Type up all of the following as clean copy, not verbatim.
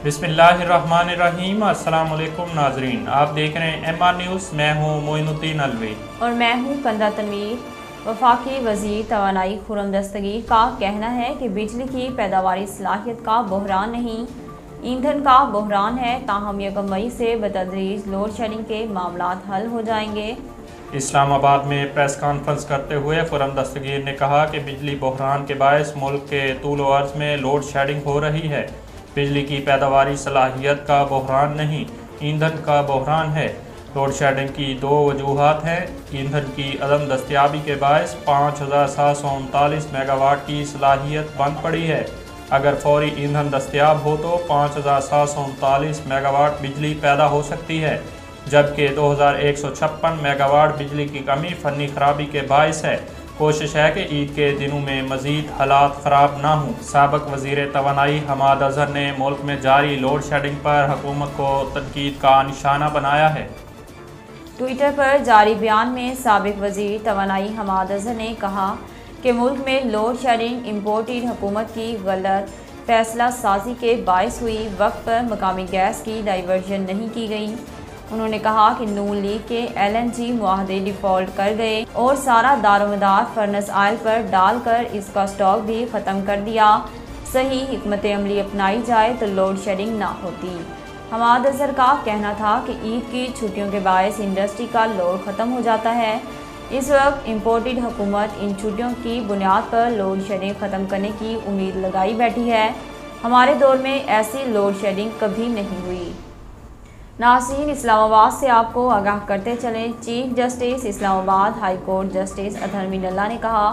बिस्मिल्लाहिर्रहमानिर्रहीम। अस्सलाम वालेकुम नाजरीन, आप देख रहे हैं MR न्यूज़। मैं हूँ मोइनुद्दीन अलवी और मैं हूँ कंदा तनवीर। वफाकी वज़ीर तवानाई खुर्रम दस्तगीर का कहना है कि बिजली की पैदावारी सलाहियत का बहरान नहीं, ईंधन का बहरान है। ताहम 1 मई से बतदरीज लोड शेडिंग के मामलात हल हो जाएंगे। इस्लामाबाद में प्रेस कॉन्फ्रेंस करते हुए खुर्रम दस्तगीर ने कहा कि बिजली बहरान के बायस मुल्क के तूल व अर्ज़ में लोड शेडिंग हो रही है। बिजली की पैदावारी सलाहियत का बहरान नहीं, ईंधन का बहरान है। लोड शेडिंग की 2 वजूहात हैं। ईंधन की अदम दस्तियाबी के बायस 5739 मेगावाट की सलाहियत बंद पड़ी है। अगर फौरी ईंधन दस्तियाब हो तो 5739 मेगावाट बिजली पैदा हो सकती है, जबकि 2156 मेगावाट बिजली की कमी फनी खराबी के बायस है। कोशिश है कि ईद के दिनों में मज़ीद हालात ख़राब ना हों। साबिक़ वज़ीर तवानाई हमाद अज़हर ने मुल्क में जारी लोड शेडिंग पर हुकूमत को तनकीद का निशाना बनाया है। ट्विटर पर जारी बयान में साबिक़ वज़ीर तवानाई हमाद अज़हर ने कहा कि मुल्क में लोड शेडिंग इम्पोर्टेड हुकूमत की गलत फैसला साजी के बायस हुई। वक्त पर मकामी गैस की डाइवर्जन नहीं की गई। उन्होंने कहा कि नून लीग के LNG मुआहदे डिफ़ॉल्ट कर गए और सारा दारोमदार फर्नेस ऑयल पर डालकर इसका स्टॉक भी ख़त्म कर दिया। सही हिकमत अमली अपनाई जाए तो लोड शेडिंग ना होती। हमाद अज़हर का कहना था कि ईद की छुट्टियों के बायस इंडस्ट्री का लोड ख़त्म हो जाता है। इस वक्त इम्पोर्टेड हुकूमत इन छुट्टियों की बुनियाद पर लोड शेडिंग ख़त्म करने की उम्मीद लगाई बैठी है। हमारे दौर में ऐसी लोड शेडिंग कभी नहीं हुई। नाज़रीन, इस्लामाबाद से आपको आगाह करते चलें, chief justice Islamabad high court justice Athar Minallah ने कहा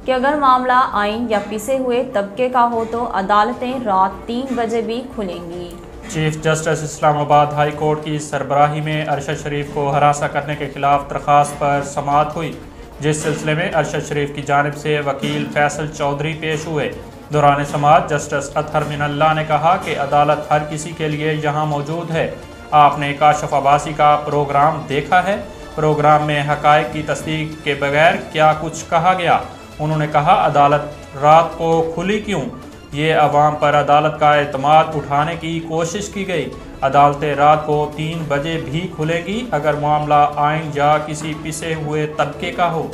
कि अगर मामला आइन या पिसे हुए तबके का हो तो अदालतें रात 3 बजे भी खुलेंगी। Chief justice Islamabad high court की सरबराही में अरशद शरीफ को हरासा करने के खिलाफ दरख्वास्त पर समाअत हुई, जिस सिलसिले में अरशद शरीफ की जानिब से वकील फैसल चौधरी पेश हुए। दौरान समाअत जस्टिस अतहर मीनल्लाह ने कहा कि अदालत हर किसी के लिए यहाँ मौजूद है। आपने काशिफ अब्बासी का प्रोग्राम देखा है? प्रोग्राम में हक़ाइक़ की तस्दीक के बगैर क्या कुछ कहा गया? उन्होंने कहा, अदालत रात को खुली क्यों? ये अवाम पर अदालत का एतमाद उठाने की कोशिश की गई। अदालतें रात को 3 बजे भी खुलेगी अगर मामला आइन या किसी पिसे हुए तबके का हो।